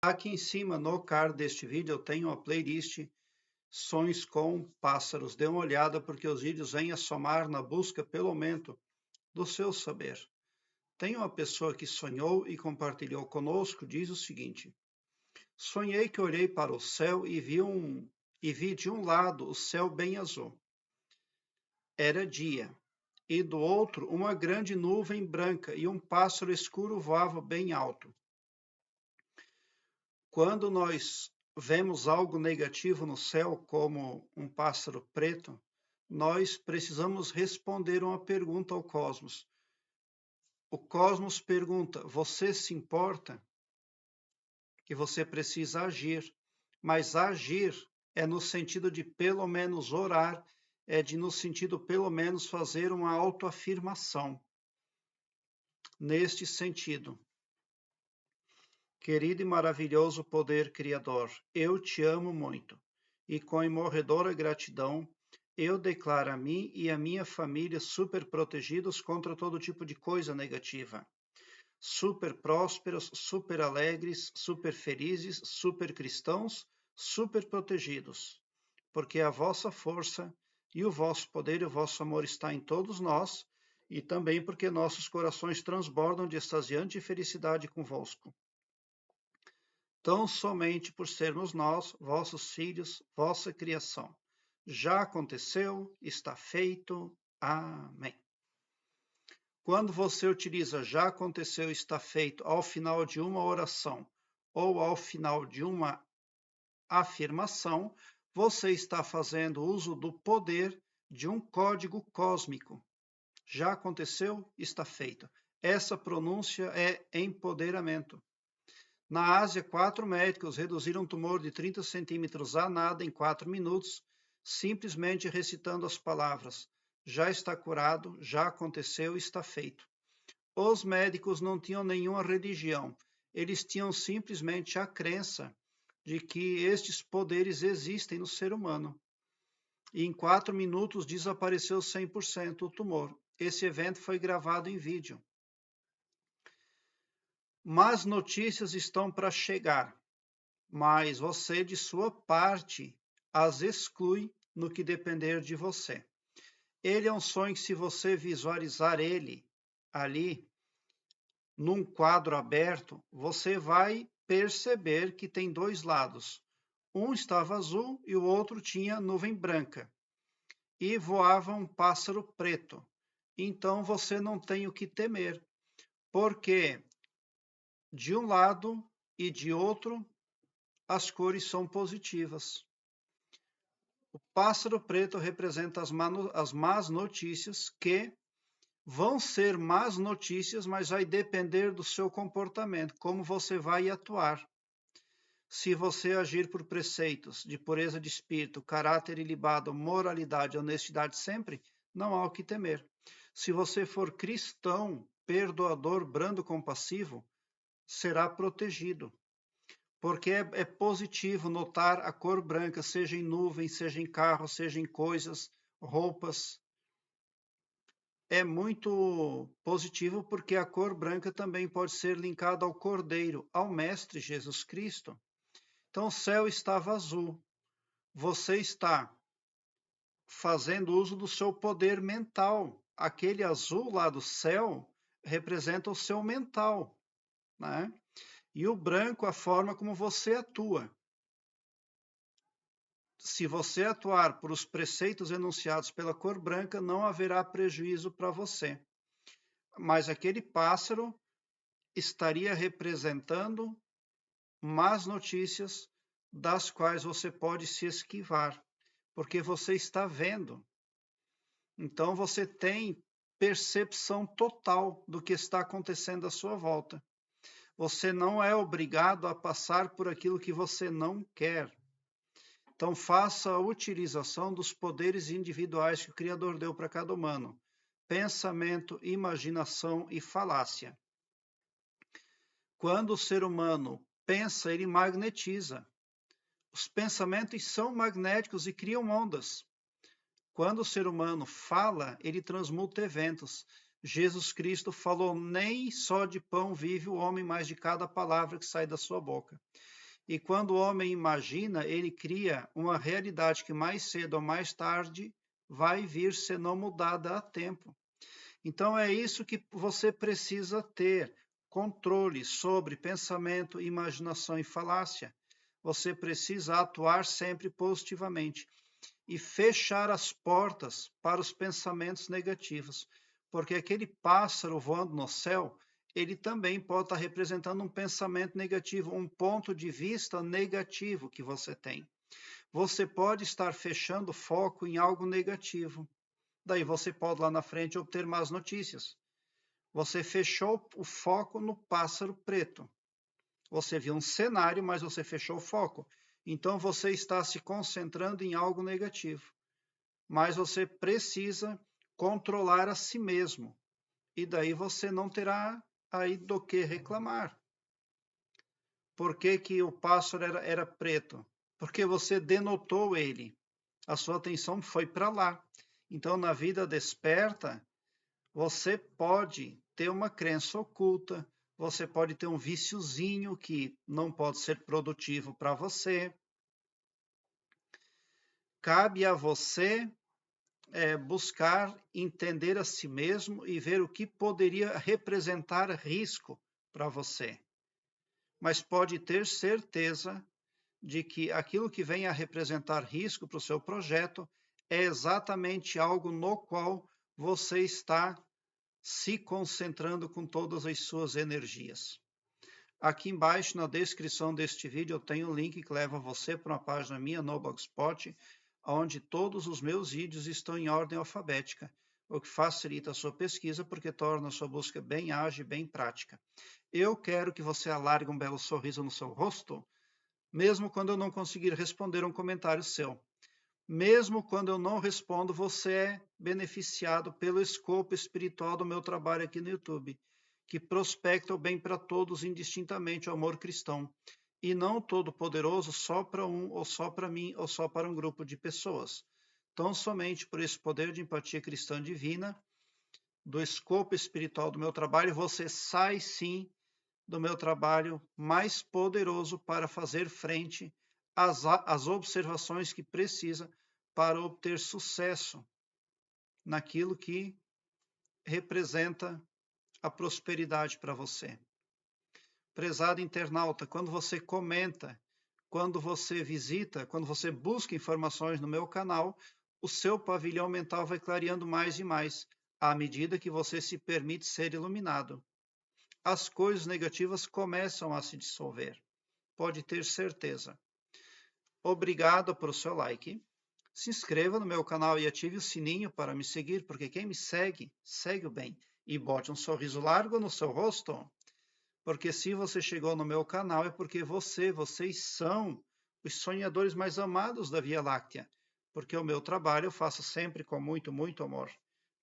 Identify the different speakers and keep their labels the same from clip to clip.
Speaker 1: Aqui em cima, no card deste vídeo, eu tenho a playlist Sonhos com Pássaros. Dê uma olhada, porque os vídeos vêm a somar na busca pelo aumento do seu saber. Tem uma pessoa que sonhou e compartilhou conosco, diz o seguinte: sonhei que olhei para o céu e vi de um lado o céu bem azul. Era dia. E do outro, uma grande nuvem branca e um pássaro escuro voava bem alto. Quando nós vemos algo negativo no céu, como um pássaro preto, nós precisamos responder uma pergunta ao cosmos. O cosmos pergunta: você se importa? Que você precisa agir. Mas agir é no sentido de pelo menos orar, no sentido pelo menos fazer uma autoafirmação. Neste sentido, querido e maravilhoso poder criador, eu te amo muito, e com imorredora gratidão, eu declaro a mim e a minha família super protegidos contra todo tipo de coisa negativa. Super prósperos, super alegres, super felizes, super cristãos, super protegidos. Porque a vossa força e o vosso poder e o vosso amor está em todos nós, e também porque nossos corações transbordam de extasiante felicidade convosco. Tão somente por sermos nós, vossos filhos, vossa criação. Já aconteceu, está feito. Amém. Quando você utiliza já aconteceu, está feito ao final de uma oração ou ao final de uma afirmação, você está fazendo uso do poder de um código cósmico. Já aconteceu, está feito. Essa pronúncia é empoderamento. Na Ásia, 4 médicos reduziram um tumor de 30 centímetros a nada em 4 minutos, simplesmente recitando as palavras: já está curado, já aconteceu, está feito. Os médicos não tinham nenhuma religião, eles tinham simplesmente a crença de que estes poderes existem no ser humano. E em 4 minutos desapareceu 100% o tumor. Esse evento foi gravado em vídeo. Más notícias estão para chegar, mas você, de sua parte, as exclui no que depender de você. Ele é um sonho que, se você visualizar ele ali, num quadro aberto, você vai perceber que tem dois lados. Um estava azul e o outro tinha nuvem branca. E voava um pássaro preto. Então você não tem o que temer, porque de um lado e de outro as cores são positivas. O pássaro preto representa as más notícias, que vão ser más notícias, mas vai depender do seu comportamento, como você vai atuar. Se você agir por preceitos de pureza de espírito, caráter ilibado, moralidade, honestidade sempre, não há o que temer. Se você for cristão, perdoador, brando, compassivo, será protegido. Porque é positivo notar a cor branca, seja em nuvens, seja em carro, seja em coisas, roupas. É muito positivo porque a cor branca também pode ser linkada ao Cordeiro, ao Mestre Jesus Cristo. Então o céu estava azul. Você está fazendo uso do seu poder mental. Aquele azul lá do céu representa o seu mental, né? E o branco, a forma como você atua. Se você atuar por os preceitos enunciados pela cor branca, não haverá prejuízo para você. Mas aquele pássaro estaria representando más notícias das quais você pode se esquivar, porque você está vendo. Então você tem percepção total do que está acontecendo à sua volta. Você não é obrigado a passar por aquilo que você não quer. Então faça a utilização dos poderes individuais que o Criador deu para cada humano: pensamento, imaginação e falácia. Quando o ser humano pensa, ele magnetiza. Os pensamentos são magnéticos e criam ondas. Quando o ser humano fala, ele transmuta eventos. Jesus Cristo falou: nem só de pão vive o homem, mas de cada palavra que sai da sua boca. E quando o homem imagina, ele cria uma realidade que mais cedo ou mais tarde vai vir se não mudada a tempo. Então é isso que você precisa ter: controle sobre pensamento, imaginação e falácia. Você precisa atuar sempre positivamente e fechar as portas para os pensamentos negativos, porque aquele pássaro voando no céu, ele também pode estar representando um pensamento negativo, um ponto de vista negativo que você tem. Você pode estar fechando foco em algo negativo. Daí você pode lá na frente obter más notícias. Você fechou o foco no pássaro preto. Você viu um cenário, mas você fechou o foco. Então você está se concentrando em algo negativo. Mas você precisa controlar a si mesmo. E daí você não terá aí do que reclamar. Por que que o pássaro era preto? Porque você denotou ele. A sua atenção foi para lá. Então, na vida desperta, você pode ter uma crença oculta, você pode ter um viciozinho que não pode ser produtivo para você. Cabe a você buscar entender a si mesmo e ver o que poderia representar risco para você. Mas pode ter certeza de que aquilo que vem a representar risco para o seu projeto é exatamente algo no qual você está se concentrando com todas as suas energias. Aqui embaixo, na descrição deste vídeo, eu tenho um link que leva você para uma página minha no Blogspot, onde todos os meus vídeos estão em ordem alfabética, o que facilita a sua pesquisa, porque torna a sua busca bem ágil e bem prática. Eu quero que você alargue um belo sorriso no seu rosto, mesmo quando eu não conseguir responder um comentário seu. Mesmo quando eu não respondo, você é beneficiado pelo escopo espiritual do meu trabalho aqui no YouTube, que prospecta o bem para todos indistintamente, o amor cristão, e não todo-poderoso só para um, ou só para mim, ou só para um grupo de pessoas. Tão somente por esse poder de empatia cristã divina, do escopo espiritual do meu trabalho, você sai sim do meu trabalho mais poderoso para fazer frente às observações que precisa para obter sucesso naquilo que representa a prosperidade para você. Prezado internauta, quando você comenta, quando você visita, quando você busca informações no meu canal, o seu pavilhão mental vai clareando mais e mais, à medida que você se permite ser iluminado. As coisas negativas começam a se dissolver. Pode ter certeza. Obrigado por seu like. Se inscreva no meu canal e ative o sininho para me seguir, porque quem me segue, segue o bem. E bote um sorriso largo no seu rosto, porque se você chegou no meu canal é porque vocês são os sonhadores mais amados da Via Láctea, porque o meu trabalho eu faço sempre com muito, muito amor.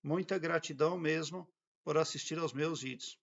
Speaker 1: Muita gratidão mesmo por assistir aos meus vídeos.